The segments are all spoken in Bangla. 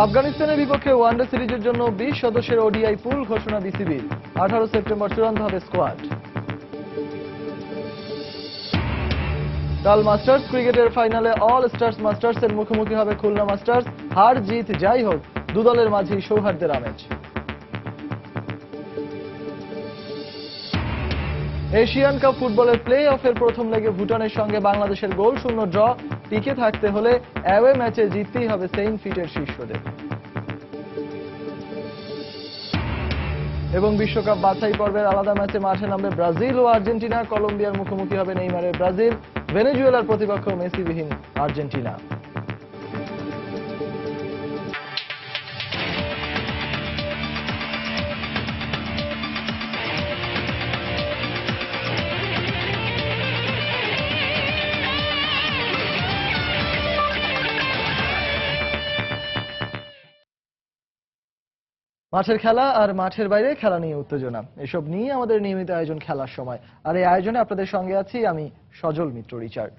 আফগানিস্তানের বিপক্ষে ওয়ানডে সিরিজের জন্য 20 সদস্যের ওডিআই পুল ঘোষণা বিসিবির। 18 সেপ্টেম্বর চূড়ান্ত হবে স্কোয়াড। কাল মাস্টার্স ক্রিকেটের ফাইনালে অল স্টার্স মাস্টার্সের মুখোমুখি হবে খুলনা মাস্টার্স। হার জিত যাই হোক, দু দলের মাঝেই সৌহার্দ্যের আমেজ। এশিয়ান কাপ ফুটবলের প্লে অফের প্রথম লেগে ভুটানের সঙ্গে বাংলাদেশের গোল শূন্য ড্র। টিকে থাকতে হলে অ্যাওয়ে ম্যাচে জিততেই হবে সেন্ট ফিটের শীর্ষদের। এবং বিশ্বকাপ বাছাই পর্বের আলাদা ম্যাচে মাঠে নামবে ব্রাজিল ও আর্জেন্টিনা। কলম্বিয়ার মুখোমুখি হবে নেইমারের ব্রাজিল, ভেনেজুয়েলার প্রতিপক্ষ মেসিবিহীন আর্জেন্টিনা। মাঠের খেলা আর মাঠের বাইরে খেলা নিয়ে উত্তেজনা, এসব নিয়ে আমাদের নিয়মিত আয়োজন খেলার সময়। আর এই আয়োজনে আপনাদের সঙ্গে আছি আমি সজল মিত্র রিচার্ড।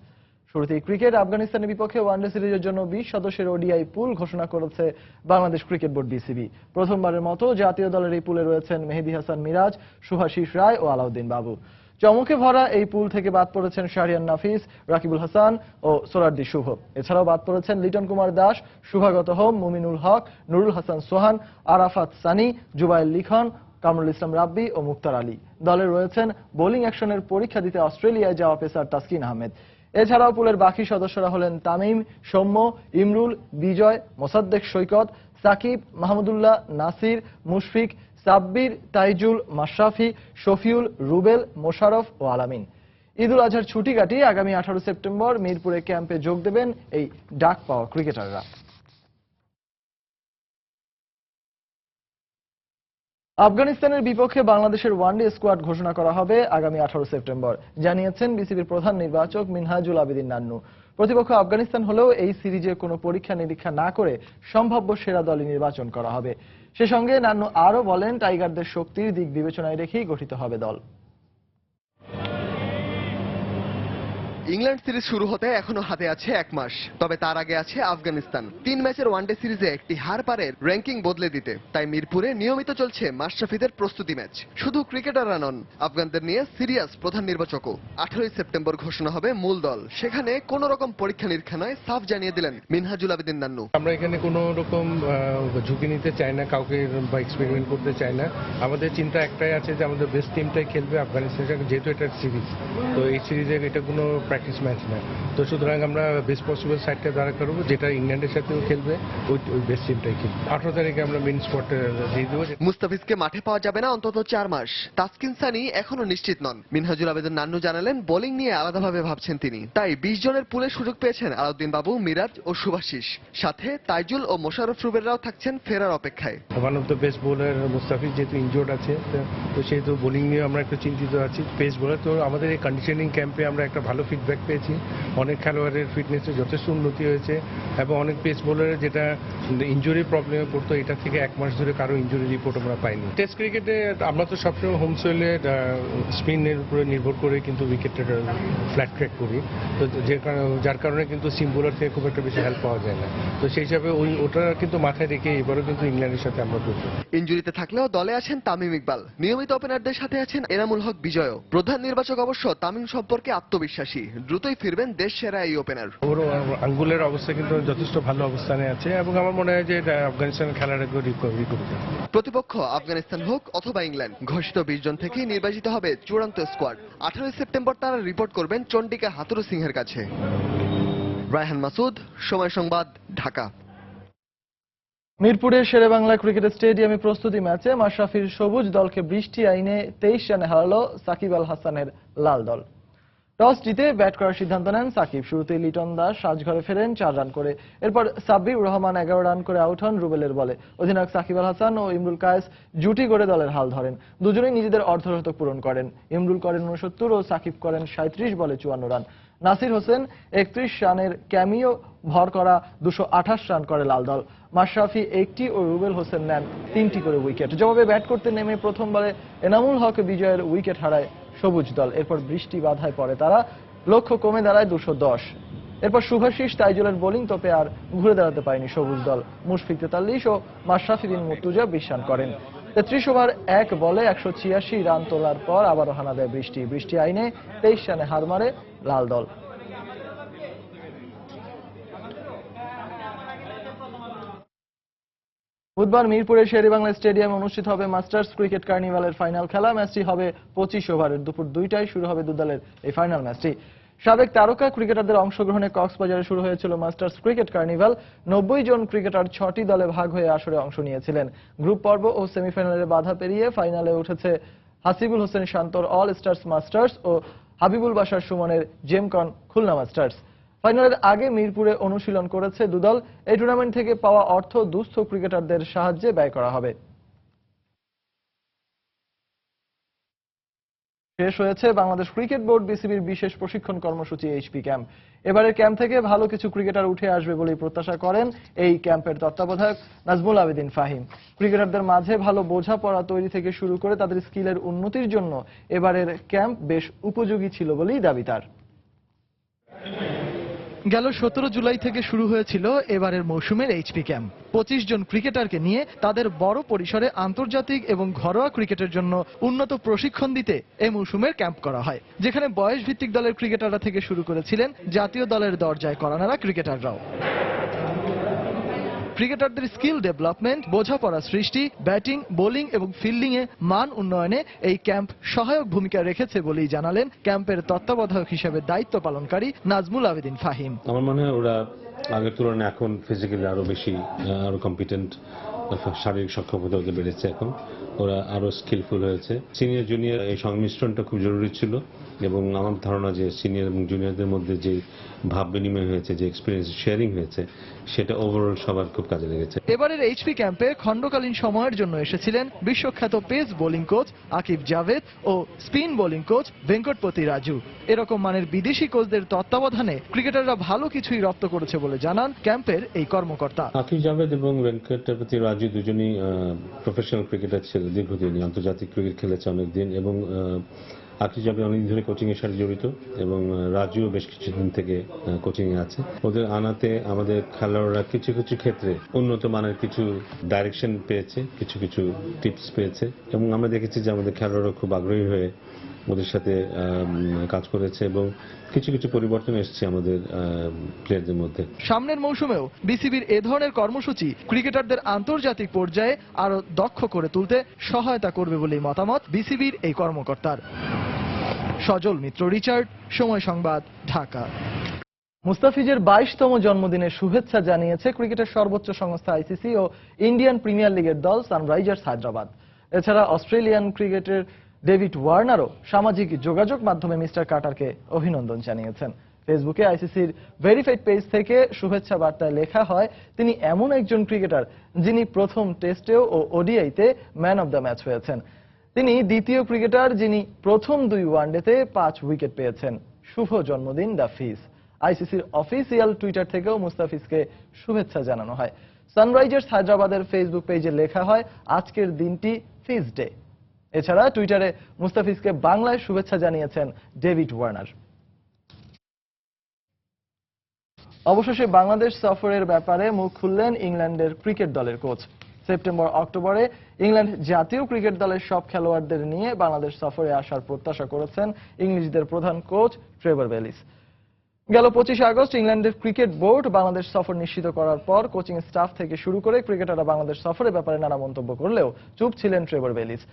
শুরুতেই ক্রিকেট। আফগানিস্তানের বিপক্ষে ওয়ানডে সিরিজের জন্য 20 সদস্যের ওডিআই পুল ঘোষণা করেছে বাংলাদেশ ক্রিকেট বোর্ড বিসিবি। প্রথমবারের মতো জাতীয় দলের এই পুলে রয়েছেন মেহেদী হাসান মিরাজ, শুভাশিস রায় ও আলাউদ্দিন বাবু। চমকে ভরা এই পুল থেকে বাদ পড়েছেন শাহরিয়ার নাফিস, রাকিবুল হাসান ও সোরারদি শুভ। এছাড়াও বাদ পড়েছেন লিটন কুমার দাস, শুভাগত হোম, মুমিনুল হক, নুরুল হাসান সোহান, আরাফাত সানি, জুবাইল লিখন, কামরুল ইসলাম রাব্বি ও মুক্তার আলী। দলে রয়েছেন বোলিং অ্যাকশনের পরীক্ষা দিতে অস্ট্রেলিয়ায় যাওয়া পেসার তাসকিন আহমেদ। এছাড়াও পুলের বাকি সদস্যরা হলেন তামিম, সৌম্য, ইমরুল, বিজয়, মোসাদ্দেক সৈকত, সাকিব, মাহমুদুল্লাহ, নাসির, মুশফিক, সাব্বির, তাইজুল, মাশরাফি, শফিউল, রুবেল, মোশাররফ ও আলামিন। ঈদুল আজহার ছুটি কাটিয়ে আগামী 18 সেপ্টেম্বর মিরপুরে ক্যাম্পে যোগ দেবেন এই ডাক পাওয়া ক্রিকেটাররা। আফগানিস্তানের বিপক্ষে বাংলাদেশের ওয়ানডে স্কোয়াড ঘোষণা করা হবে আগামী 18 সেপ্টেম্বর, জানিয়েছেন বিসিবির প্রধান নির্বাচক মিনহাজুল আবেদিন নান্নু। প্রতিপক্ষ আফগানিস্তান হলেও এই সিরিজে কোনো পরীক্ষা নিরীক্ষা না করে সম্ভাব্য সেরা দলই নির্বাচন করা হবে। সে সঙ্গে নান্নু আরও বলেন, টাইগারদের শক্তির দিক বিবেচনায় রেখেই গঠিত হবে দল। ইংল্যান্ড সিরিজ শুরু হতে এখনো হাতে আছে 1 মাস, তবে তার আগে আছে আফগানিস্তান। 3 ম্যাচের ওয়ানডে সিরিজে একটি হার পারে র্যাঙ্কিং বদলে দিতে। তাই মিরপুরে নিয়মিত চলছে মাশরাফিদের প্রস্তুতি ম্যাচ। শুধু ক্রিকেটাররা নন, আফগানদের নিয়ে সিরিয়াস প্রধান নির্বাচকও। 18 সেপ্টেম্বর ঘোষণা হবে মূল দল। সেখানে কোন রকম পরীক্ষা নিরীক্ষা নয়, সাফ জানিয়ে দিলেন মিনহাজুল আবেদিন নান্নু। আমরা এখানে কোনো রকম ঝুঁকি নিতে চাই না, কাউকে বা এক্সপেরিমেন্ট করতে চাই না। আমাদের চিন্তা একটাই আছে যে আমাদের বেস্ট টিমটাই খেলবে আফগানিস্তানের সঙ্গে, যেহেতু এটা সিরিজ। তো এই সিরিজে এটা কোনো প্র্যাকটিস ম্যাচ না। তো সুতরাং আমরা বেস্ট পসিবল সাইডটা দ্বারা করবো, যেটা ইংল্যান্ডের সাথেও খেলবে ওই বেস্ট টিমটাই খেলবে। 18 তারিখে আমরা মেইন স্পটে দিয়ে দেবো। মুস্তাফিজকে মাঠে পাওয়া যাবে না অন্তত 4 মাস। তাসকিন সানি এখনো নিশ্চিত নন। মিনহাজুল আবেদিন নান্নু জানালেন, বোলিং নিয়ে আলাদাভাবে ভাবছেন তিনি। তাই 20 জনের পুলে সুযোগ পেয়েছেন আলাউদ্দিন বাবু, মিরাজ ও শুভাশিস। সাথে তাইজুল ও মোশাররফ রুবেলরাও থাকছেন ফেরার অপেক্ষায়। One of the best bowler Mustafiz যেহেতু ইনজোর্ড আছে, তো সেহেতু বোলিং নিয়ে আমরা একটু চিন্তিত আছি। পেস বোলার তো আমাদের এই কন্ডিশনিং ক্যাম্পে আমরা একটা ভালো ফিডব্যাক পেয়েছি। অনেক খেলোয়াড়ের ফিটনেসে যথেষ্ট উন্নতি হয়েছে এবং অনেক পেস বোলারের যেটা ইনজুরি প্রবলেমে পড়তো, এটা থেকে 1 মাস ধরে কারো ইনজুরি রিপোর্ট আমরা পাইনি। টেস্ট ক্রিকেটে আমরা তো সবসময় হোম সয়েলে স্পিনের উপরে নির্ভর করে কিন্তু উইকেটটা ফ্ল্যাট ট্র্যাক করি। তো যার কারণে কিন্তু সিম বোলার থেকে খুব একটা বেশি হেল্প পাওয়া যায় না। তো সেই হিসাবে ওটা কিন্তু মাথায় রেখে এবারও কিন্তু ইংল্যান্ডের সাথে আমরা করবো। ইনজুরিতে থাকলেও দলে আছেন তামিম ইকবাল, নিয়মিত ওপেনারদের সাথে আছেন এনামুল হক বিজয়ও। প্রধান নির্বাচক অবশ্য তামিম সম্পর্কে আত্মবিশ্বাসী, দ্রুতই ফিরবেন দেশ সেরা এই ওপেনার। ওর আঙ্গুলের অবস্থা কিন্তু যথেষ্ট ভালো অবস্থানে আছে এবং আমার মনে হয় যে আফগানিস্তানের খেলাটাকে রিকভারি করবে। প্রতিপক্ষ আফগানিস্তান হোক অথবা ইংল্যান্ড, ঘোষিত 20 জন থেকেই নির্বাচিত হবে চূড়ান্ত স্কোয়াড। 18 সেপ্টেম্বর তারা রিপোর্ট করবেন চন্ডিকা হাতুরু সিংহের কাছে। রায়হান মাসুদ, সময় সংবাদ, ঢাকা। মিরপুরের শেরেবাংলা ক্রিকেট স্টেডিয়ামে প্রস্তুতি ম্যাচে মাশরাফির সবুজ দলকে বৃষ্টি আইনে 23 রানে হারালো সাকিব আল হাসানের লাল দল। টস জিতে ব্যাট করার সিদ্ধান্ত নেন সাকিব। শুরুতেই লিটন দাস সাজঘরে ফেরেন 4 রান করে। এরপর সাব্বির রহমান 11 রান করে আউট হন রুবেলের বলে। অধিনায়ক সাকিব আল হাসান ও ইমরুল কায়েস জুটি করে দলের হাল ধরেন। দুজনেই নিজেদের অর্ধশতক পূরণ করেন। ইমরুল করেন 69 ও সাকিব করেন 37 বলে 54 রান। নাসির হোসেন 31 রানের ক্যামিও ভর করা 228 রান করে লাল দল। মাশরাফি 1টি ও রুবেল হোসেন নেন 3টি করে উইকেট। জবাবে ব্যাট করতে নেমে প্রথমবারে এনামুল হক বিজয়ের উইকেট হারায় সবুজ দল। এরপর বৃষ্টি বাধায় পড়ে তারা, লক্ষ্য কমে দাঁড়ায় 210। এরপর শুভাশিস তাইজুলের বোলিং তোপে আর ঘুরে দাঁড়াতে পারেনি সবুজ দল। মুশফিক 43 ও মাশরাফি বিন মুর্তজা 20 রান করেন। 33 ওভার 1 বলে 186 রান তোলার পর আবারও হানা দেয় বৃষ্টি আইনে 23 রানে হার মারে লাল দল। বুধবার মিরপুরের শেরেবাংলা স্টেডিয়ামে অনুষ্ঠিত হবে মাস্টার্স ক্রিকেট কার্নিভালের ফাইনাল খেলা। ম্যাচটি হবে 25 ওভারের। দুপুর 2টায় শুরু হবে দুদলের এই ফাইনাল ম্যাচটি। সাবেক তারকা ক্রিকেটারদের অংশগ্রহণে কক্সবাজারে শুরু হয়েছিল মাস্টার্স ক্রিকেট কার্নিভাল। 90 জন ক্রিকেটার 6টি দলে ভাগ হয়ে আসরে অংশ নিয়েছিলেন। গ্রুপ পর্ব ও সেমিফাইনালের বাধা পেরিয়ে ফাইনালে উঠেছে হাসিবুল হোসেন শান্তর অল স্টার্স মাস্টার্স ও হাবিবুল বাশার সুমনের জেমকন খুলনা মাস্টার্স। ফাইনালের আগে মিরপুরে অনুশীলন করেছে দুদল। এই টুর্নামেন্ট থেকে পাওয়া অর্থ দুস্থ ক্রিকেটারদের সাহায্যে ব্যয় করা হবে। শেষ হয়েছে বাংলাদেশ ক্রিকেট বোর্ড বিসিবির বিশেষ প্রশিক্ষণ কর্মসূচি এইচপি ক্যাম্প। এবারের ক্যাম্প থেকে ভালো কিছু ক্রিকেটার উঠে আসবে বলেই প্রত্যাশা করেন এই ক্যাম্পের তত্ত্বাবধায়ক নাজমুল আবেদিন ফাহিম। ক্রিকেটারদের মাঝে ভালো বোঝাপড়া তৈরি থেকে শুরু করে তাদের স্কিলের উন্নতির জন্য এবারের ক্যাম্প বেশ উপযোগী ছিল বলেই দাবি তার। গেল 17 জুলাই থেকে শুরু হয়েছিল এবারের মৌসুমের এইচপি ক্যাম্প। 25 জন ক্রিকেটারকে নিয়ে তাদের বড় পরিসরে আন্তর্জাতিক এবং ঘরোয়া ক্রিকেটের জন্য উন্নত প্রশিক্ষণ দিতে এই মৌসুমের ক্যাম্প করা হয়, যেখানে বয়স ভিত্তিক দলের ক্রিকেটাররা থেকে শুরু করেছিলেন জাতীয় দলের দরজায় করানারা ক্রিকেটাররাও। ক্রিকেটারদের স্কিল ডেভেলপমেন্ট, বোঝাপড়া সৃষ্টি, ব্যাটিং, বোলিং এবং ফিল্ডিং এ মান উন্নয়নে এই ক্যাম্প সহায়ক ভূমিকা রেখেছে বলেই জানালেন ক্যাম্পের তত্ত্বাবধায়ক হিসেবে দায়িত্ব পালনকারী নাজমুল আবেদিন ফাহিম। আমার মনে হয় ওরা আগের তুলনায় এখন ফিজিক্যালি আরো বেশি আরো কম্পিটেন্ট, শারীরিক সক্ষমতা ওদের বেড়েছে। এখন ওরা আরো স্কিলফুল হয়েছে। সিনিয়র জুনিয়র এই সংমিশ্রণটা খুব জরুরি ছিল এবং আমার ধারণা যে সিনিয়র এবং জুনিয়রদের মধ্যে যে ভাব বিনিময় হয়েছে, যে এক্সপিরিয়েন্স শেয়ারিং হয়েছে, সেটা ওভারঅল সবার খুব কাজে লেগেছে। এবারের এইচপি ক্যাম্পে খণ্ডকালীন সময়ের জন্য এসেছিলেন বিশ্বখ্যাত pace bowling coach Aaqib Javed ও spin bowling coach Venkatapathy Raju. এরকম মানের বিদেশি কোচদের তত্ত্বাবধানে ক্রিকেটাররা ভালো কিছুই রপ্ত করেছে বলে জানান ক্যাম্পের এই কর্মকর্তা। আকিব জাভেদ এবং ভেঙ্কটপতি রাজু দুজনই প্রফেশনাল ক্রিকেটার ছিল, দীর্ঘদিন আন্তর্জাতিক ক্রিকেট খেলেছে অনেকদিন, এবং আকিব জাভেদ অনেকদিন ধরে কোচিং এর সাথে জড়িত এবং রাজুও বেশ কিছুদিন থেকে কোচিং এ আছে। ওদের আনাতে আমাদের খেলোয়াড়রা কিছু কিছু ক্ষেত্রে উন্নত মানের কিছু ডাইরেকশন পেয়েছে, কিছু কিছু টিপস পেয়েছে এবং আমরা দেখেছি যে আমাদের খেলোয়াড়রা খুব আগ্রহী হয়ে ওদের সাথে কাজ করেছে এবং কিছু কিছু পরিবর্তন এসেছে আমাদের প্লেয়ারদের মধ্যে। সামনের মৌসুমেও বিসিবির এ ধরনের কর্মসূচি ক্রিকেটারদের আন্তর্জাতিক পর্যায়ে আরো দক্ষ করে তুলতে সহায়তা করবে বলেই মতামত বিসিবির এই কর্মকর্তার। সজল মিত্র, রিচার্ড, সময় সংবাদ, ঢাকা। মুস্তাফিজের 22তম জন্মদিনের শুভেচ্ছা জানিয়েছে ক্রিকেটের সর্বোচ্চ সংস্থা আইসিসি ও ইন্ডিয়ান প্রিমিয়ার লিগের দল সানরাইজার্স হায়দ্রাবাদ। এছাড়া অস্ট্রেলিয়ান ক্রিকেটের ডেভিড ওয়ার্নারও সামাজিক যোগাযোগ মাধ্যমে মিস্টার কার্টারকে অভিনন্দন জানিয়েছেন। ফেসবুকে আইসিসির ভেরিফাইড পেজ থেকে শুভেচ্ছা বার্তায় লেখা হয়, তিনি এমন একজন ক্রিকেটার যিনি প্রথম টেস্টেও ও ওডিআইতে ম্যান অব দ্য ম্যাচ হয়েছেন। তিনি দ্বিতীয় ক্রিকেটার যিনি প্রথম 2 ওয়ানডেতে 5 উইকেট পেয়েছেন। শুভ জন্মদিন দ্য ফিজ। আইসিসির অফিসিয়াল টুইটার থেকেও মুস্তাফিজকে শুভেচ্ছা জানানো হয়। সানরাইজার্স হায়দ্রাবাদের ফেসবুক পেজে লেখা হয়, আজকের দিনটি ফিজ ডে। এছাড়া টুইটারে মুস্তাফিজকে বাংলায় শুভেচ্ছা জানিয়েছেন ডেভিড ওয়ার্নার। অবশেষে বাংলাদেশ সফরের ব্যাপারে মুখ খুললেন ইংল্যান্ডের ক্রিকেট দলের কোচ। সেপ্টেম্বর অক্টোবরে ইংল্যান্ড জাতীয় ক্রিকেট দলের সব খেলোয়াড়দের নিয়ে বাংলাদেশ সফরে আসার প্রত্যাশা করেছেন ইংলিশদের প্রধান কোচ ট্রেভর বেলিস। গেল 25 আগস্ট ইংল্যান্ডের ক্রিকেট বোর্ড বাংলাদেশ সফর নিশ্চিত করার পর কোচিং স্টাফ থেকে শুরু করে ক্রিকেটাররা বাংলাদেশ সফরের ব্যাপারে নানা মন্তব্য করলেও চুপ ছিলেন ট্রেভর বেলিস।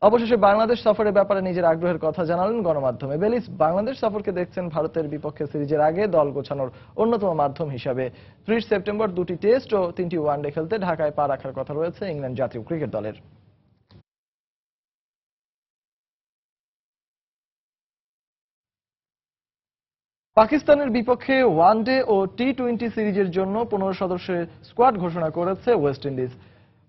অবশেষে বাংলাদেশ সফরের ব্যাপারে নিজের আগ্রহের কথা জানালেন গণমাধ্যমে। বেলিস বাংলাদেশ সফরকে দেখছেন ভারতের বিপক্ষে সিরিজের আগে দল গোছানোর অন্যতম মাধ্যম হিসাবে। 30 সেপ্টেম্বর 2টি টেস্ট ও 3টি ওয়ানডে খেলতে ঢাকায় পা রাখার কথা রয়েছে ইংল্যান্ড জাতীয় ক্রিকেট দলের। পাকিস্তানের বিপক্ষে ওয়ানডে ও টি-20 সিরিজের জন্য 15 সদস্যের স্কোয়াড ঘোষণা করেছে ওয়েস্ট ইন্ডিজ।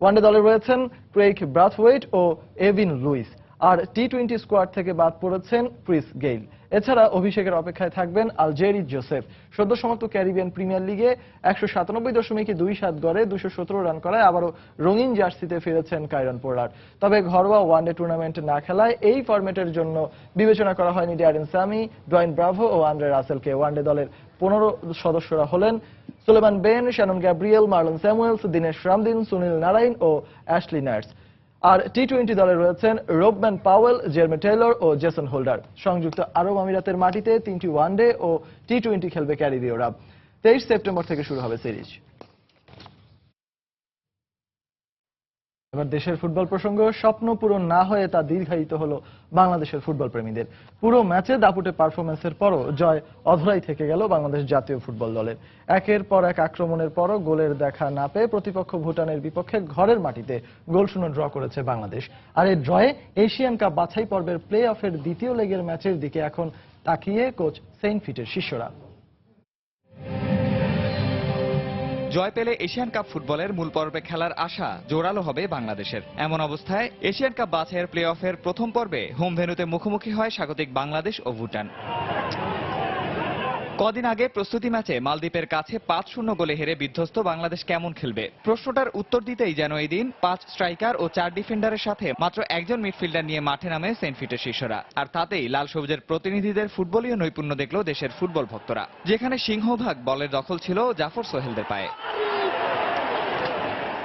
ওয়ানডে দলে রয়েছেন ক্রেইগ ব্রাথওয়েট ও এভিন লুইস। আর টি-20 স্কোয়াড থেকে বাদ পড়েছেন ক্রিস গেইল। এছাড়া অভিষেকের অপেক্ষায় থাকবেন আলজেরি জোসেফ। সদ্য সমাপ্ত ক্যারিবিয়ান প্রিমিয়ার লিগে 197.27 গড়ে 217 রান করায় আবারও রঙিন জার্সিতে ফিরেছেন কাইরন পোলার্ড। তবে ঘরোয়া ওয়ানডে টুর্নামেন্ট না খেলায় এই ফরম্যাটের জন্য বিবেচনা করা হয়নি ড্যারেন স্যামি, ডোয়াইন ব্রাভো ও আন্দ্রে রাসেলকে। ওয়ানডে দলের 15 সদস্যরা হলেন Sulieman Benn, Shannon Gabriel, Marlon Samuels, Denesh Ramdin, Sunil Narine ও অ্যাশলি নার্স। আর টি-20 দলে রয়েছেন রোবম্যান পাওয়েল, জেরমে টেইলর ও জেসন হোল্ডার। সংযুক্ত আরব আমিরাতের মাটিতে 3টি ওয়ানডে ও টি-20 খেলবে ক্যারিবীয়রা। 23 সেপ্টেম্বর থেকে শুরু হবে সিরিজ। এবার দেশের ফুটবল প্রসঙ্গ। স্বপ্ন পূরণ না হয়ে তা দীর্ঘায়িত হলো বাংলাদেশের ফুটবল প্রেমীদের। পুরো ম্যাচে দাপুটে পারফরমেন্সের পরও জয় অধরাই থেকে গেল বাংলাদেশ জাতীয় ফুটবল দলের। একের পর এক আক্রমণের পরও গোলের দেখা না পেয়ে প্রতিপক্ষ ভুটানের বিপক্ষে ঘরের মাটিতে গোলশূন্য ড্র করেছে বাংলাদেশ। আর এই ড্রয়ে এশিয়ান কাপ বাছাই পর্বের প্লে অফের দ্বিতীয় লেগের ম্যাচের দিকে এখন তাকিয়ে কোচ সেন্ট ফিটের শিষ্যরা। জয় পেলে এশিয়ান কাপ ফুটবলের মূল পর্বে খেলার আশা জোরালো হবে বাংলাদেশের। এমন অবস্থায় এশিয়ান কাপ বাছাইয়ের প্লে অফের প্রথম পর্বে হোম ভেন্যুতে মুখোমুখি হয় স্বাগতিক বাংলাদেশ ও ভুটান। কদিন আগে প্রস্তুতি ম্যাচে মালদ্বীপের কাছে 5-0 গোলে হেরে বিধ্বস্ত বাংলাদেশ কেমন খেলবে, প্রশ্নটার উত্তর দিতেই যেন এই দিন 5 স্ট্রাইকার ও 4 ডিফেন্ডারের সাথে মাত্র একজন মিডফিল্ডার নিয়ে মাঠে নামে সেন্ট ফিটের শিষ্যরা। আর তাতেই লাল সবুজের প্রতিনিধিদের ফুটবলীয় নৈপুণ্য দেখল দেশের ফুটবল ভক্তরা, যেখানে সিংহভাগ বলের দখল ছিল জাফর সোহেলদের পায়ে।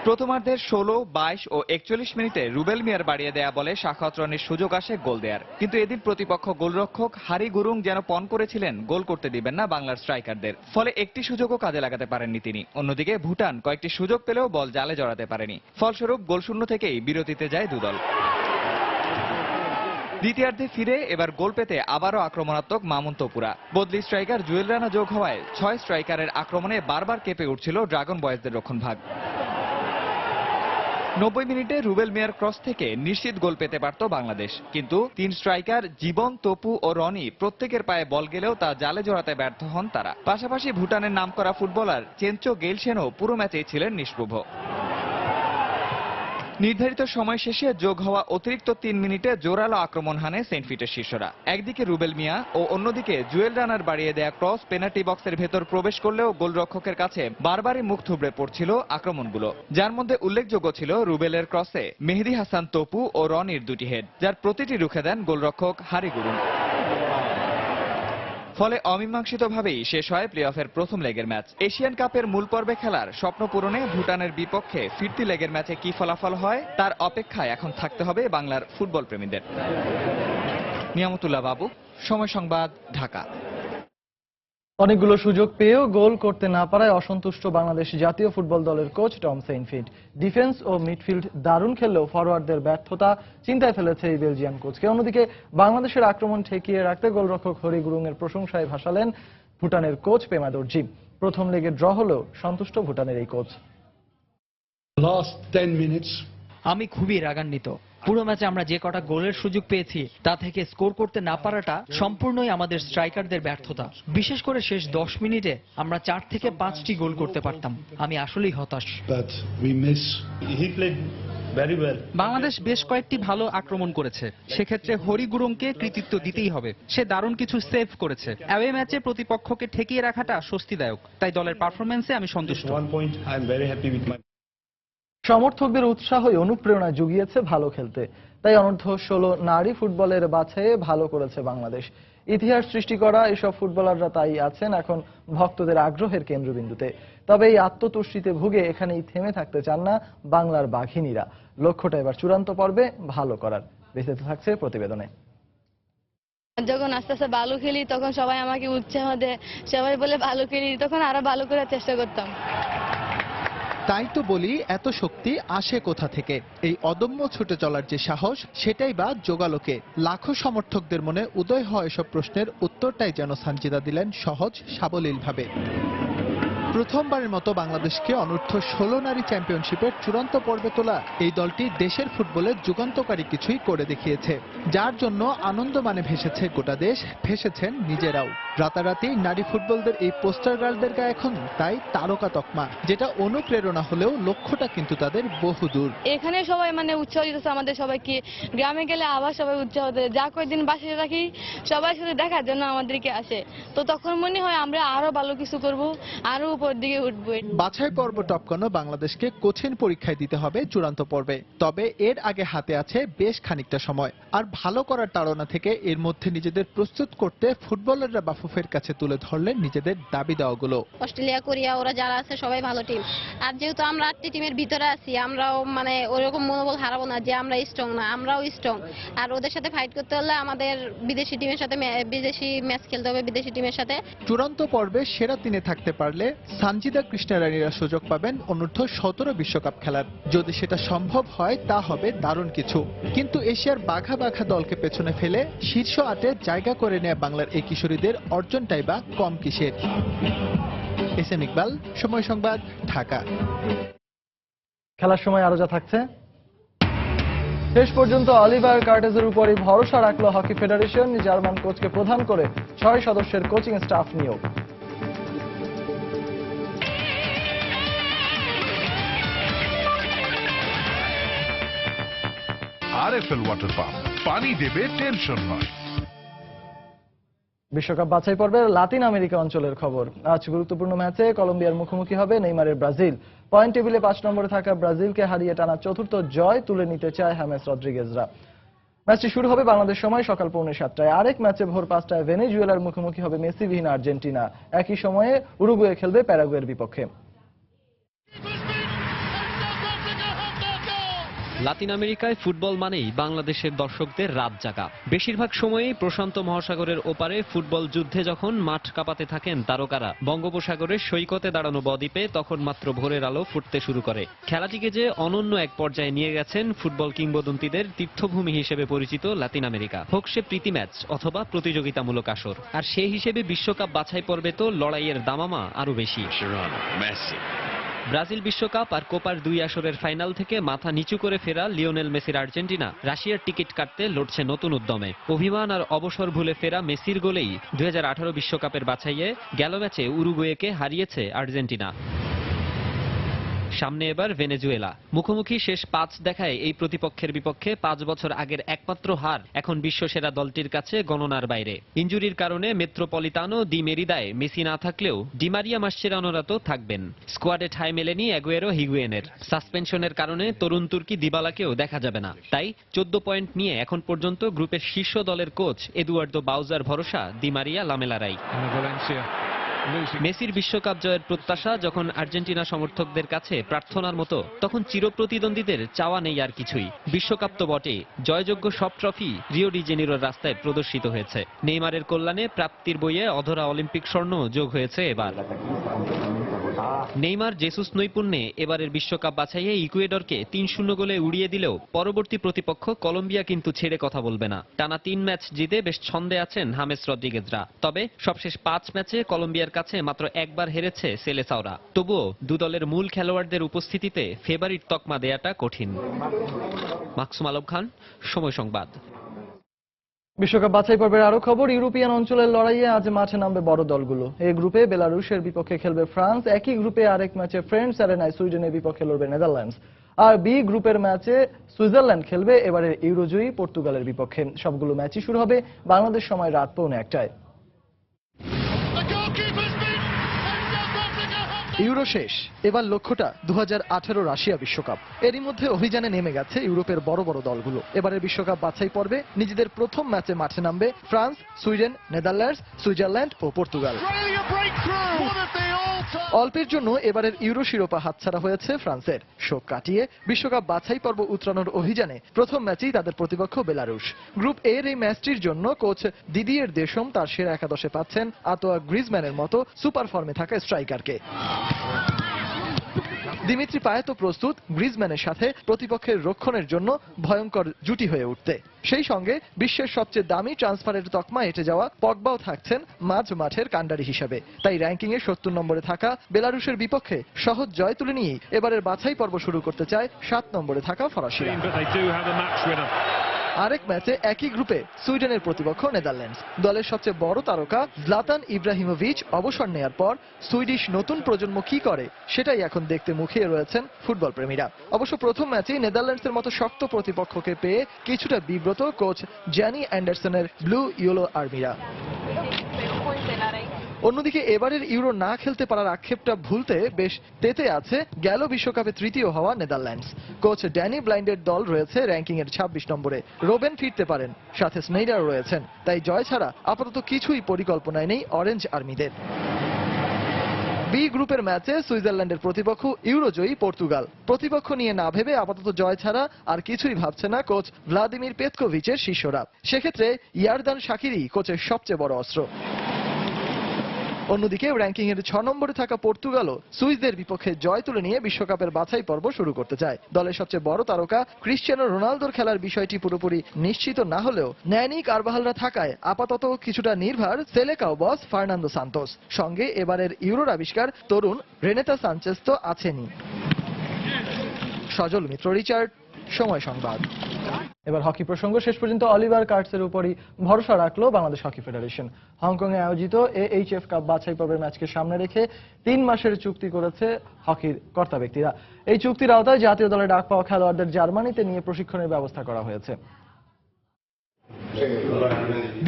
প্রথমার্ধের 16, 22 ও 41 মিনিটে রুবেল মিয়ার বাড়িয়ে দেয়া বলে সাখাওয়াত রনির সুযোগ আসে গোল দেয়ার। কিন্তু এদিন প্রতিপক্ষ গোলরক্ষক হারি গুরুং যেন পণ করেছিলেন গোল করতে দিবেন না বাংলার স্ট্রাইকারদের, ফলে একটি সুযোগও কাজে লাগাতে পারেননি তিনি। অন্যদিকে ভুটান কয়েকটি সুযোগ পেলেও বল জালে জড়াতে পারেনি। ফলস্বরূপ গোলশূন্য থেকেই বিরতিতে যায় দুদল। দ্বিতীয়ার্ধে ফিরে এবার গোল পেতে আবারও আক্রমণাত্মক মামুন তপুরা। বদলি স্ট্রাইকার জুয়েল রানা যোগ হওয়ায় 6 স্ট্রাইকারের আক্রমণে বারবার কেঁপে উঠছিল ড্রাগন বয়েজদের রক্ষণভাগ। 90 মিনিটে রুবেল মিয়ার ক্রস থেকে নিশ্চিত গোল পেতে পারত বাংলাদেশ, কিন্তু 3 স্ট্রাইকার জীবন, তপু ও রনি প্রত্যেকের পায়ে বল গেলেও তা জালে জড়াতে ব্যর্থ হন তারা। পাশাপাশি ভুটানের নামকরা ফুটবলার চেনচো গেইলশেনও পুরো ম্যাচেই ছিলেন নিষ্প্রভ। নির্ধারিত সময় শেষে যোগ হওয়া অতিরিক্ত 3 মিনিটে জোরালো আক্রমণ হানে সেন্ট ফিটের শিষ্যরা। একদিকে রুবেল মিয়া ও অন্যদিকে জুয়েল রানার বাড়িয়ে দেয়া ক্রস পেনাল্টি বক্সের ভেতর প্রবেশ করলেও গোলরক্ষকের কাছে বারবারই মুখ থুবড়ে পড়ছিল আক্রমণগুলো, যার মধ্যে উল্লেখযোগ্য ছিল রুবেলের ক্রসে মেহেদী হাসান তপু ও রনির দুটি হেড, যার প্রতিটি রুখে দেন গোলরক্ষক হারি গুরুং। ফলে অমীমাংসিতভাবেই শেষ হয় প্লে অফের প্রথম লেগের ম্যাচ। এশিয়ান কাপের মূল পর্বে খেলার স্বপ্ন পূরণে ভুটানের বিপক্ষে ফিরতি লেগের ম্যাচে কি ফলাফল হয় তার অপেক্ষায় এখন থাকতে হবে বাংলার ফুটবল প্রেমীদের। নিয়ামতুল্লাহ বাবু, সময় সংবাদ, ঢাকা। অনেকগুলো সুযোগ পেয়েও গোল করতে না পারায় অসন্তুষ্ট বাংলাদেশ জাতীয় ফুটবল দলের কোচ টম সেইনফিল্ড। ডিফেন্স ও মিডফিল্ড দারুণ খেললেও ফরওয়ার্ডদের ব্যর্থতা চিন্তায় ফেলেছে এই বেলজিয়ান কোচকে। অন্যদিকে বাংলাদেশের আক্রমণ ঠেকিয়ে রাখতে গোলরক্ষক হরি গুরুং এর প্রশংসায় ভাসালেন ভুটানের কোচ পেমা দর্জি। প্রথম লেগে ড্র হলেও সন্তুষ্ট ভুটানের এই কোচ। আমি খুবই রাগান্বিত। পুরো ম্যাচে আমরা যে কটা গোলের সুযোগ পেয়েছি তা থেকে স্কোর করতে না পারাটা সম্পূর্ণই আমাদের স্ট্রাইকারদের ব্যর্থতা। বিশেষ করে শেষ 10 মিনিটে আমরা 4 থেকে 5টি গোল করতে পারতাম। আমি আসলেই হতাশ। বাংলাদেশ বেশ কয়েকটি ভালো আক্রমণ করেছে, সেক্ষেত্রে হরি গুরুংকে কৃতিত্ব দিতেই হবে। সে দারুণ কিছু সেভ করেছে। অ্যাওয়ে ম্যাচে প্রতিপক্ষকে ঠেকিয়ে রাখাটা স্বস্তিদায়ক, তাই দলের পারফরম্যান্সে আমি সন্তুষ্ট। সমর্থকদের উৎসাহই অনুপ্রেরণা জুগিয়েছে ভালো খেলতে, তাই অনূর্ধ্ব 16 নারী ফুটবলের বাছাইয়ে ভালো করেছে বাংলাদেশ। ইতিহাস সৃষ্টি করা এসব ফুটবলাররা তাই আছেন এখন ভক্তদের আগ্রহের কেন্দ্রবিন্দুতে। তবে এই আত্মতুষ্টিতে ভুগে এখানেই থেমে থাকতে চান না বাংলার বাঘিনীরা। লক্ষ্যটা এবার চূড়ান্ত পর্বে ভালো করার। বিস্তারিত থাকছে প্রতিবেদনে। যখন আস্তে আস্তে ভালো খেলি তখন সবাই আমাকে উৎসাহ দেয়, সবাই বলে ভালো খেলি, তখন আরো ভালো করার চেষ্টা করতাম। তাই তো বলি, এত শক্তি আসে কোথা থেকে? এই অদম্য ছুটে চলার যে সাহস, সেটাই বা জোগালোকে। লাখো সমর্থকদের মনে উদয় হয় এসব প্রশ্নের উত্তরটাই যেন সানজিদা দিলেন সহজ সাবলীলভাবে। প্রথমবারের মতো বাংলাদেশকে অনূর্ধ্ব 16 নারী চ্যাম্পিয়নশিপের চূড়ান্ত পর্বে তোলা এই দলটি দেশের ফুটবলের যুগান্তকারী কিছুই করে দেখিয়েছে, যার জন্য আনন্দ মানে ভেসেছে গোটা দেশ, ভেসেছেন নিজেরাও। রাতারাতি নারী ফুটবলদের এই পোস্টার গার্লদের গায়ে এখন তাই তারকা তকমা, যেটা অনুপ্রেরণা হলেও লক্ষ্যটা কিন্তু তাদের বহুদূর। এখানে সবাই মানে উৎসাহ দিতেছে আমাদের সবাইকে, গ্রামে গেলে আবার সবাই উৎসাহ দেয়, যা কয়েকদিন বাসায় রাখি সবাই শুধু দেখার জন্য আমাদেরকে আসে, তো তখন মনে হয় আমরা আরো ভালো কিছু করব, আরো উপর দিকে উঠবো। বাছাই পর্ব টপকানো বাংলাদেশকে কঠিন পরীক্ষায় দিতে হবে চূড়ান্ত পর্বে, তবে এর আগে হাতে আছে বেশ খানিকটা সময়। আর ভালো করার তাড়না থেকে এর মধ্যে নিজেদের প্রস্তুত করতে ফুটবলাররা বাফুফের কাছে তুলে ধরলেন নিজেদের দাবি দেওয়াগুলো। অস্ট্রেলিয়া, কোরিয়া ওরা যারা আছে সবাই ভালো টিম, আর যেহেতু আমরা 8টি টিমের ভিতরে আছি, আমরাও মানে ওরকম মনোবল হারাবো না যে আমরা স্ট্রং না, আমরাও স্ট্রং। আর ওদের সাথে ফাইট করতে হলে আমাদের বিদেশি টিমের সাথে বিদেশি ম্যাচ খেলতে হবে, বিদেশি টিমের সাথে। চূড়ান্ত পর্বে সেরা 3-এ থাকতে পারলে সানজিদা কৃষ্ণারানীরা সুযোগ পাবেন অনূর্ধ্ব 17 বিশ্বকাপ খেলার। যদি সেটা সম্ভব হয় তা হবে দারুণ কিছু। কিন্তু এশিয়ার বাঘা বাঘা দলকে পেছনে ফেলে শীর্ষ 8-এ জায়গা করে নেয়া বাংলার এই কিশোরীদের অর্জনটাই বা কম কিসের? এস এম ইকবাল, সময় সংবাদ, ঢাকা। খেলার সময় আরো যা থাকছে। শেষ পর্যন্ত অলিভার কার্টেজের উপরই ভরসা রাখলো হকি ফেডারেশন। জার্মান কোচকে প্রধান করে 6 সদস্যের কোচিং স্টাফ নিয়োগ। আরএফএল ওয়াটার পাম্প, পানি দেবে টেনশন নয়। বিশ্বকাপ বাছাই পর্বের লাতিন আমেরিকা অঞ্চলের খবর। আজ গুরুত্বপূর্ণ ম্যাচে কলম্বিয়ার মুখোমুখি হবে নেইমারের ব্রাজিল। পয়েন্ট টেবিলে 5 নম্বরে থাকা ব্রাজিলকে হারিয়ে টানা 4র্থ জয় তুলে নিতে চায় হামেস রদ্রিগেজরা। ম্যাচটি শুরু হবে বাংলাদেশ সময় সকাল 7:45। আরেক ম্যাচে ভোর 5টায় ভেনেজুয়েলার মুখোমুখি হবে মেসিবিহীন আর্জেন্টিনা। একই সময়ে উরুগুয়ে খেলবে প্যারাগুয়ের বিপক্ষে। লাতিন আমেরিকায় ফুটবল মানেই বাংলাদেশের দর্শকদের রাত জাগা। বেশিরভাগ সময়ই প্রশান্ত মহাসাগরের ওপারে ফুটবল যুদ্ধে যখন মাঠ কাঁপাতে থাকেন তারকারা, বঙ্গোপসাগরের সৈকতে দাঁড়ানো বদ্বীপে তখন মাত্র ভোরের আলো ফুটতে শুরু করে। খেলাটিকে যে অনন্য এক পর্যায়ে নিয়ে গেছেন ফুটবল কিংবদন্তিদের তীর্থভূমি হিসেবে পরিচিত লাতিন আমেরিকা, হোক সে প্রীতি ম্যাচ অথবা প্রতিযোগিতামূলক আসর। আর সেই হিসেবে বিশ্বকাপ বাছাই পর্বে তো লড়াইয়ের দামামা আরো বেশি। ব্রাজিল বিশ্বকাপ আর কোপার 2 আসরের ফাইনাল থেকে মাথা নিচু করে ফেরা লিওনেল মেসির আর্জেন্টিনা রাশিয়ার টিকিট কাটতে লড়ছে নতুন উদ্যমে। অভিমান আর অবসর ভুলে ফেরা মেসির গোলেই 2018 বিশ্বকাপের বাছাইয়ে গেল ম্যাচে উরুগুয়েকে হারিয়েছে আর্জেন্টিনা। সামনে এবার ভেনেজুয়েলা। মুখোমুখি শেষ 5 দেখায় এই প্রতিপক্ষের বিপক্ষে 5 বছর আগের একমাত্র হার এখন বিশ্বসেরা দলটির কাছে গণনার বাইরে। ইনজুরির কারণে মেট্রোপলিতানো দি মেরিদায় মেসি না থাকলেও ডিমারিয়া মাসচেরানোরা তো থাকবেন। স্কোয়াডে ঠাঁই মেলেনি অ্যাগুয়েরো হিগুয়েনের। সাসপেনশনের কারণে তরুণ তুর্কি দিবালাকেও দেখা যাবে না। তাই 14 পয়েন্ট নিয়ে এখন পর্যন্ত গ্রুপের শীর্ষ দলের কোচ এদুয়ার্দো বাউজার ভরসা দিমারিয়া লামেলারাই। মেসির বিশ্বকাপ জয়ের প্রত্যাশা যখন আর্জেন্টিনা সমর্থকদের কাছে প্রার্থনার মতো, তখন চিরপ্রতিদ্বন্দ্বীদের চাওয়া নেই আর কিছুই। বিশ্বকাপ তো বটে, জয়যোগ্য সব ট্রফি রিও ডি জেনিরোর রাস্তায় প্রদর্শিত হয়েছে। নেইমারের কল্যাণে প্রাপ্তির বইয়ে অধরা অলিম্পিক স্বর্ণ যোগ হয়েছে এবার। নেইমার জেসুস নৈপুণ্যে এবারের বিশ্বকাপ বাছাইয়ে ইকুয়েডরকে 3-0 গোলে উড়িয়ে দিলেও পরবর্তী প্রতিপক্ষ কলম্বিয়া কিন্তু ছেড়ে কথা বলবে না। টানা 3 ম্যাচ জিতে বেশ ছন্দে আছেন হামেস রদ্রিগেজরা। তবে সবশেষ 5 ম্যাচে কলম্বিয়ার কাছে মাত্র একবার হেরেছে সেলেসাওরা। তবুও দু দলের মূল খেলোয়াড়দের উপস্থিতিতে ফেভারিট তকমা দেয়াটা কঠিন। মাকসুম আলম খান, সময় সংবাদ। বিশ্বকাপ বাছাই পর্বের আরো খবর। ইউরোপিয়ান অঞ্চলের লড়াইয়ে আজ মাঠে নামবে বড় দলগুলো। এই গ্রুপে বেলারুশের বিপক্ষে খেলবে ফ্রান্স। একই গ্রুপে আরেক ম্যাচে ফ্রেন্ডস অ্যারেনায় সুইডেনের বিপক্ষে লড়বে নেদারল্যান্ডস। আর বি গ্রুপের ম্যাচে সুইজারল্যান্ড খেলবে এবারের ইউরোজয়ী পর্তুগালের বিপক্ষে। সবগুলো ম্যাচই শুরু হবে বাংলাদেশ সময় রাত 1:45। ইউরো শেষ, এবার লক্ষ্যটা 2018 রাশিয়া বিশ্বকাপ। এরই মধ্যে অভিযানে নেমে গেছে ইউরোপের বড় বড় দলগুলো। এবারের বিশ্বকাপ বাছাই পর্বে নিজেদের প্রথম ম্যাচে মাঠে নামবে ফ্রান্স, সুইডেন, নেদারল্যান্ডস, সুইজারল্যান্ড ও পর্তুগাল। অল্পের জন্য এবারের ইউরো শিরোপা হাতছাড়া হয়েছে ফ্রান্সের। শোক কাটিয়ে বিশ্বকাপ বাছাই পর্ব উতরানোর অভিযানে প্রথম ম্যাচেই তাদের প্রতিপক্ষ বেলারুশ। গ্রুপ এর এই ম্যাচটির জন্য কোচ দিদিয়ের দেশম তার সেরা একাদশে পাচ্ছেন আতোয়া গ্রিজম্যানের মতো সুপার ফর্মে থাকা স্ট্রাইকারকে। দিমিত্রি পায়েত প্রস্তুত গ্রিজম্যানের সাথে প্রতিপক্ষের রক্ষণের জন্য ভয়ঙ্কর জুটি হয়ে উঠতে। সেই সঙ্গে বিশ্বের সবচেয়ে দামি ট্রান্সফারের তকমা এঁটে যাওয়া পগবাও থাকছেন মাঝ মাঠের কাণ্ডারি হিসেবে। তাই র্যাঙ্কিংয়ে 70 নম্বরে থাকা বেলারুশের বিপক্ষে সহজ জয় তুলে নিয়েই এবারের বাছাই পর্ব শুরু করতে চায় 7 নম্বরে থাকা ফরাসিরা। আরেক ম্যাচে একই গ্রুপে সুইডেনের প্রতিপক্ষ নেদারল্যান্ডস। দলের সবচেয়ে বড় তারকা জলাতান ইব্রাহিমোভিচ অবসর নেয়ার পর সুইডিশ নতুন প্রজন্ম কি করে সেটাই এখন দেখতে মুখিয়ে রয়েছেন ফুটবল প্রেমীরা। অবশ্য প্রথম ম্যাচেই নেদারল্যান্ডসের মতো শক্ত প্রতিপক্ষকে পেয়ে কিছুটা বিব্রত কোচ জ্যানি অ্যান্ডারসনের ব্লু ইয়েলো আর্মিরা। অন্যদিকে এবারের ইউরো না খেলতে পারার আক্ষেপটা ভুলতে বেশ তেতে আছে গেল বিশ্বকাপে তৃতীয় হওয়া নেদারল্যান্ডস। কোচ ড্যানি ব্লাইন্ডের দল রয়েছে র্যাঙ্কিং এর 26 নম্বরে। রোবেন ফিরতে পারেন, সাথে স্নেইডার রয়েছেন, তাই জয় ছাড়া আপাতত কিছুই পরিকল্পনায় নেই অরেঞ্জ আর্মিদের। বি গ্রুপের ম্যাচে সুইজারল্যান্ডের প্রতিপক্ষ ইউরোজয়ী পর্তুগাল। প্রতিপক্ষ নিয়ে না ভেবে আপাতত জয় ছাড়া আর কিছুই ভাবছে না কোচ ভ্লাদিমির পেতকোভিচের শিষ্যরা। সেক্ষেত্রে ইয়ারদান শাকিরই কোচের সবচেয়ে বড় অস্ত্র। অন্যদিকে র্যাঙ্কিং এর 6 নম্বরে থাকা পর্তুগালও সুইসদের বিপক্ষে জয় তুলে নিয়ে বিশ্বকাপের বাছাই পর্ব শুরু করতে চায়। দলের সবচেয়ে বড় তারকা ক্রিশ্চিয়ানো রোনালদোর খেলার বিষয়টি পুরোপুরি নিশ্চিত না হলেও ন্যানি কারবাহালরা থাকায় আপাতত কিছুটা নির্ভর সেলেকাও বস ফার্নান্দো সান্তোস। সঙ্গে এবারের ইউরোর আবিষ্কার তরুণ রেনেতা সানচেজ তো আছেনই। সজল মিত্র, রিচার্ড, সময় সংবাদ। এবার হকি প্রসঙ্গ। শেষ পর্যন্ত অলিভার কার্টসের উপরই ভরসা রাখলো বাংলাদেশ হকি ফেডারেশন। হংকংয়ে আয়োজিত AHF কাপ বাছাই পর্বের ম্যাচকে সামনে রেখে 3 মাসের চুক্তি করেছে হকির কর্তা ব্যক্তিরা। এই চুক্তির আওতায় জাতীয় দলে ডাক পাওয়া খেলোয়াড়দের জার্মানিতে নিয়ে প্রশিক্ষণের ব্যবস্থা করা হয়েছে।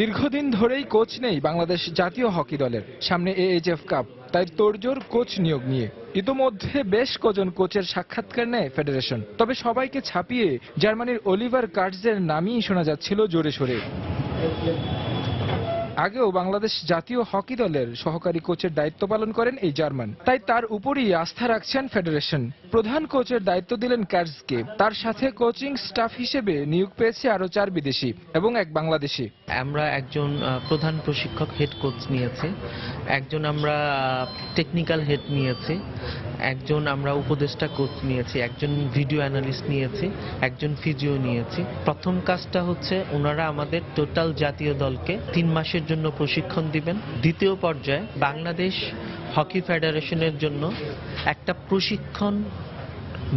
দীর্ঘদিন ধরেই কোচ নেই বাংলাদেশ জাতীয় হকি দলের। সামনে AHF কাপ, তাই তোড়জোড় কোচ নিয়োগ নিয়ে। ইতোমধ্যে বেশ কজন কোচের সাক্ষাৎকার নেয় ফেডারেশন। তবে সবাইকে ছাপিয়ে জার্মানির অলিভার কার্টসের নামই শোনা যাচ্ছিল জোরে সোরে। আগেও বাংলাদেশ জাতীয় হকি দলের সহকারী কোচের দায়িত্ব পালন করেন এই জার্মান, তাই তার উপরই আস্থা রাখছেন ফেডারেশন। প্রধান কোচের দায়িত্ব দিলেন কার্টসকে। তার সাথে কোচিং স্টাফ হিসেবে নিয়োগ পেয়েছে আরো 4 বিদেশি এবং 1 বাংলাদেশি। আমরা একজন প্রধান প্রশিক্ষক হেড কোচ নিয়েছি, একজন আমরা টেকনিক্যাল হেড নিয়েছি, একজন আমরা উপদেষ্টা কোচ নিয়েছি, একজন ভিডিও অ্যানালিস্ট নিয়েছি, একজন ফিজিও নিয়েছি। প্রথম কাজটা হচ্ছে ওনারা আমাদের টোটাল জাতীয় দলকে 3 মাসের জন্য প্রশিক্ষণ দিবেন। দ্বিতীয় পর্যায়ে বাংলাদেশ হকি ফেডারেশনের জন্য একটা প্রশিক্ষণ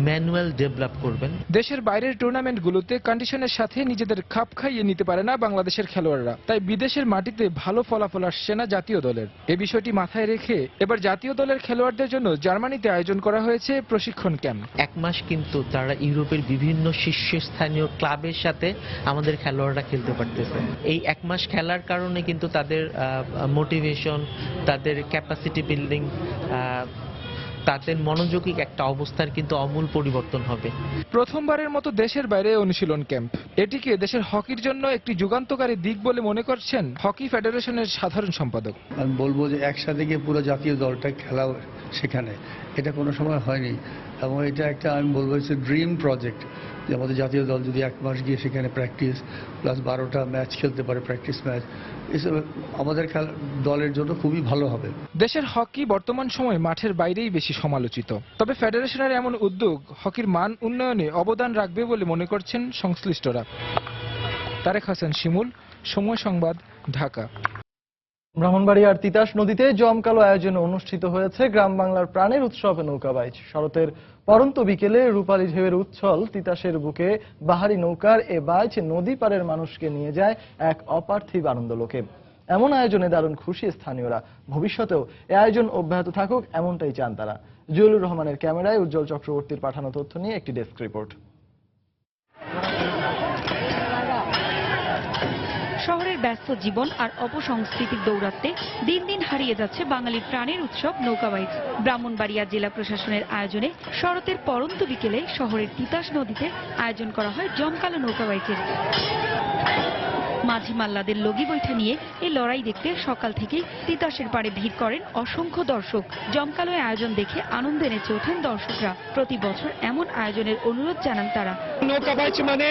ম্যানুয়াল ডেভেলপ করবেন। দেশের বাইরের টুর্নামেন্টগুলোতে কন্ডিশনের সাথে নিজেদের খাপ খাইয়ে নিতে পারে না বাংলাদেশের খেলোয়াড়রা, তাই বিদেশের মাটিতে ভালো ফলাফল আসছে না জাতীয় দলের। এই বিষয়টি মাথায় রেখে এবার জাতীয় দলের খেলোয়াড়দের জন্য জার্মানিতে আয়োজন করা হয়েছে প্রশিক্ষণ ক্যাম্প। 1 মাস কিন্তু তারা ইউরোপের বিভিন্ন শীর্ষস্থানীয় ক্লাবের সাথে আমাদের খেলোয়াড়রা খেলতে পারতেছে। এই 1 মাস খেলার কারণে কিন্তু তাদের মোটিভেশন, তাদের ক্যাপাসিটি বিল্ডিং, তাদের মনোযোগিক একটা অবস্থার কিন্তু আমূল পরিবর্তন হবে। প্রথমবারের মতো দেশের বাইরে অনুশীলন ক্যাম্প, এটিকে দেশের হকির জন্য একটি যুগান্তকারী দিক বলে মনে করছেন হকি ফেডারেশনের সাধারণ সম্পাদক। আমি বলবো যে একসাথে গিয়ে পুরো জাতীয় দলটা খেলা সেখানে, এটা কোনো সময় হয়নি এবং এটা একটা আমি বলবো ড্রিম প্রজেক্ট যে আমাদের জাতীয় দল যদি 1 মাস গিয়ে সেখানে প্র্যাকটিস প্লাস 12টা ম্যাচ খেলতে পারে, প্র্যাকটিস ম্যাচ, এসব আমাদের দলের জন্য খুবই ভালো হবে। দেশের হকি বর্তমান সময়ে মাঠের বাইরেই বেশি সমালোচিত, তবে ফেডারেশনের এমন উদ্যোগ হকির মান উন্নয়নে অবদান রাখবে বলে মনে করছেন সংশ্লিষ্টরা। তারেক হাসান শিমুল, সময় সংবাদ, ঢাকা। ব্রাহ্মণবাড়িয়ার তিতাস নদীতে জমকালো আয়োজনে অনুষ্ঠিত হয়েছে গ্রাম বাংলার প্রাণের উৎসব নৌকাবাইচ। শরতের পরন্ত বিকেলে রূপালী ঢেউয়ের উচ্ছল তিতাসের বুকে বাহারি নৌকার এ বাইচ নদী পারের মানুষকে নিয়ে যায় এক অপার্থিব আনন্দ লোকে। এমন আয়োজনে দারুণ খুশি স্থানীয়রা। ভবিষ্যতেও এ আয়োজন অব্যাহত থাকুক এমনটাই চান তারা। জুয়েলুর রহমানের ক্যামেরায় উজ্জ্বল চক্রবর্তীর পাঠানো তথ্য নিয়ে একটি ডেস্ক রিপোর্ট। শহরের ব্যস্ত জীবন আর অপসংস্কৃতির দৌরাত্মে দিন দিন হারিয়ে যাচ্ছে বাঙালির প্রাণের উৎসব নৌকাবাইচ। ব্রাহ্মণবাড়িয়া জেলা প্রশাসনের আয়োজনে শরতের পরন্ত বিকেলে শহরের তিতাস নদীতে আয়োজন করা হয় জমকালো নৌকাবাইচের। মাঝি মাল্লাদের লগি বৈঠা নিয়ে এই লড়াই দেখতে সকাল থেকেই তিতাসের পাড়ে ভিড় করেন অসংখ্য দর্শক। জমকালো আয়োজন দেখে আনন্দে নেচে ওঠেন দর্শকরা। প্রতি বছর এমন আয়োজনের অনুরোধ জানান তারা। নৌকাবাইচ মানে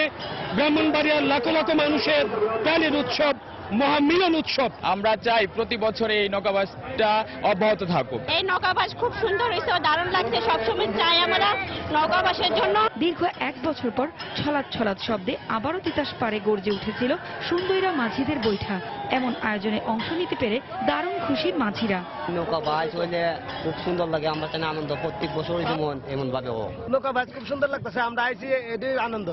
ব্রাহ্মণবাড়িয়ার লাখো লাখো মানুষের প্রাণের উৎসব, মহামিলন উৎসব। আমরা চাই প্রতি বছর এই নৌকাবাসটা অব্যাহত থাকুক। এই নৌকাবাস খুব সুন্দর হয়েছে, দারুণ লাগছে। সবসময় চাই আমরা নৌকাবাসের জন্য। দীর্ঘ 1 বছর পর ছলাৎ ছলাৎ শব্দে আবারও তিতাস পাড়ে গর্জে উঠেছিল সুন্দরীরা মাঝিদের বৈঠা। এমন আয়োজনে অংশ নিতে পেরে দারুণ খুশির মাঝিরা। নৌকাবাস হইলে খুব সুন্দর লাগে, আমরা চাই আনন্দ প্রত্যেক বছর যেমন এমন ভাবে হোক। নৌকাবাস খুব সুন্দর লাগতেছে, আমরা আইছি এটাই আনন্দ।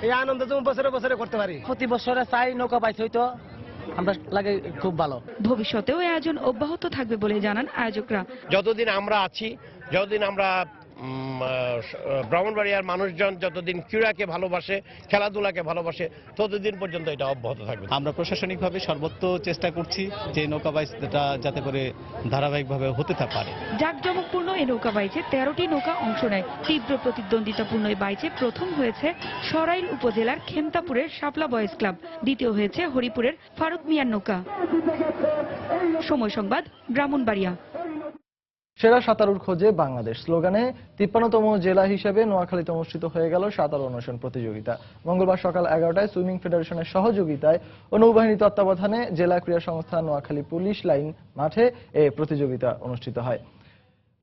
এই আনন্দ যেমন বছরে বছরে করতে পারি। প্রতি বছরে চাই নৌকা বাইচ হইতো আমরা লাগে খুব ভালো। ভবিষ্যতেও এই আয়োজন অব্যাহত থাকবে বলে জানান আয়োজকরা। যতদিন আমরা আছি, যতদিন আমরা ব্রাহ্মণবাড়িয়ার মানুষজন যতদিন ক্রীড়াকে ভালোবাসে, খেলাধুলাকে ভালোবাসে, ততদিন পর্যন্ত এটা অব্যাহত থাকবে। আমরা প্রশাসনিকভাবে সর্বোচ্চ চেষ্টা করছি যে নৌকা বাইচটা যাতে করে ধারাবাহিকভাবে হতে পারে। জাঁকজমকপূর্ণ এই নৌকা বাইচে 13টি নৌকা অংশ নেয়। তীব্র প্রতিদ্বন্দ্বিতাপূর্ণ এই বাইচে প্রথম হয়েছে সরাইল উপজেলার খেমতাপুরের শাপলা বয়েজ ক্লাব, দ্বিতীয় হয়েছে হরিপুরের ফারুক মিয়ার নৌকা। সময় সংবাদ, ব্রাহ্মণবাড়িয়া। সেরা সাঁতারুর খোঁজে বাংলাদেশ স্লোগানে 53তম জেলা হিসেবে নোয়াখালীতে অনুষ্ঠিত হয়ে গেল সাঁতার অন্বেষণ প্রতিযোগিতা। মঙ্গলবার সকাল 11টায় সুইমিং ফেডারেশনের সহযোগিতায় ও নৌবাহিনী তত্ত্বাবধানে জেলা ক্রীড়া সংস্থা নোয়াখালী পুলিশ লাইন মাঠে এ প্রতিযোগিতা অনুষ্ঠিত হয়।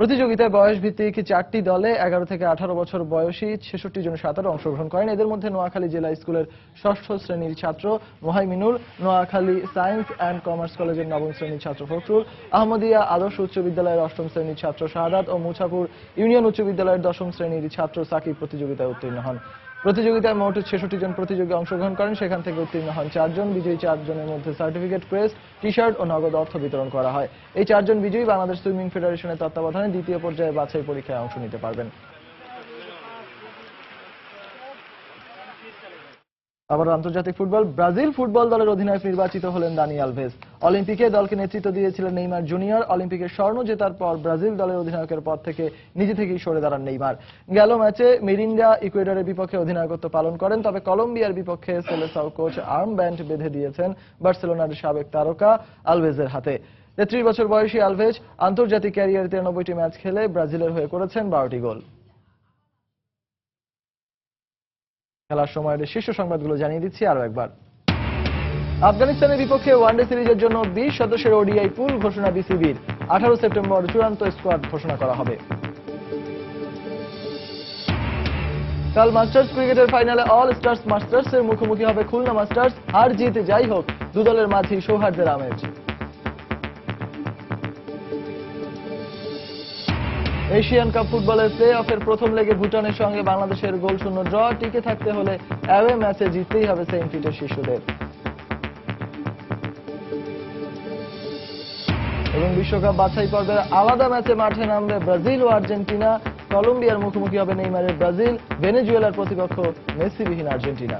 প্রতিযোগিতায় বয়স ভিত্তিক 4টি দলে 11 থেকে 18 বছর বয়সী 66 জন সাঁতারু অংশগ্রহণ করেন। এদের মধ্যে নোয়াখালী জেলা স্কুলের 6ষ্ঠ শ্রেণীর ছাত্র Mohaiminul, Noakhali science and commerce কলেজের 9ম শ্রেণীর ছাত্র ফখরুল, আহমদিয়া আদর্শ উচ্চ বিদ্যালয়ের 8ম শ্রেণীর ছাত্র শাহাদাত ও মুছাপুর ইউনিয়ন উচ্চ বিদ্যালয়ের 10ম শ্রেণীর ছাত্র সাকিব প্রতিযোগিতায় উত্তীর্ণ হন। প্রতিযোগিতায় মোট 66 জন প্রতিযোগী অংশগ্রহণ করেন। সেখান থেকে উত্তীর্ণ হন 4 জন। বিজয়ী 4 জনের মধ্যে সার্টিফিকেট, ক্রেস্ট, টি শার্ট ও নগদ অর্থ বিতরণ করা হয়। এই 4 জন বিজয়ী বাংলাদেশ সুইমিং ফেডারেশনের তত্ত্বাবধানে দ্বিতীয় পর্যায়ে বাছাই পরীক্ষায় অংশ নিতে পারবেন। আবার আন্তর্জাতিক ফুটবল, ব্রাজিল ফুটবল দলের অধিনায়ক নির্বাচিত হলেন দানি আলভেজ। অলিম্পিকে দলকে নেতৃত্ব দিয়েছিলেন নেইমার জুনিয়র। অলিম্পিকের স্বর্ণ জেতার পর ব্রাজিল দলের অধিনায়কের পদ থেকে নিজে থেকেই সরে দাঁড়ান নেইমার। গেল ম্যাচে মিরিন্ডা ইকুয়েডরের বিপক্ষে অধিনায়কত্ব পালন করেন, তবে কলম্বিয়ার বিপক্ষে সেলেসাও কোচ আর্ম ব্যান্ড বেঁধে দিয়েছেন বার্সেলোনার সাবেক তারকা আলভেজের হাতে। 33 বছর বয়সী আলভেজ আন্তর্জাতিক ক্যারিয়ারে 93টি ম্যাচ খেলে ব্রাজিলের হয়ে করেছেন 12টি গোল। খেলার সময়ের শীর্ষ সংবাদগুলো জানিয়ে দিচ্ছি আরো একবার। আফগানিস্তানের বিপক্ষে ওয়ানডে সিরিজের জন্য 20 সদস্যের ওডিআই পুল ঘোষণা বিসিবির। 18 সেপ্টেম্বর চূড়ান্ত স্কোয়াড ঘোষণা করা হবে। কাল মাস্টার্স ক্রিকেটের ফাইনালে অল স্টার্স মাস্টার্সের মুখোমুখি হবে খুলনা মাস্টার্স। হার জিত যাই হোক, দু দলের মাঝেই সৌহার্দ্যের আমেজ। এশিয়ান কাপ ফুটবলের প্লে অফের প্রথম লেগে ভুটানের সঙ্গে বাংলাদেশের গোলশূন্য ড্র। টিকে থাকতে হলে অ্যাওয়ে ম্যাচে জিততেই হবে সেন্ট পিটার শিশুদের। এবং বিশ্বকাপ বাছাই পর্বের আলাদা ম্যাচে মাঠে নামবে ব্রাজিল ও আর্জেন্টিনা। কলম্বিয়ার মুখোমুখি হবে নেইমারের ব্রাজিল, ভেনেজুয়েলার প্রতিপক্ষ মেসিবিহীন আর্জেন্টিনা।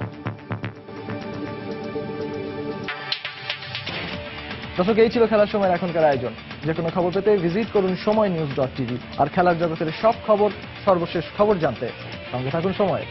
দর্শক, এই ছিল খেলার সময় এখনকার আয়োজন। যে কোনো খবর পেতে ভিজিট করুন সময়নিউজ.tv। আর খেলার জগতের সব খবর, সর্বশেষ খবর জানতে সঙ্গে থাকুন সময়।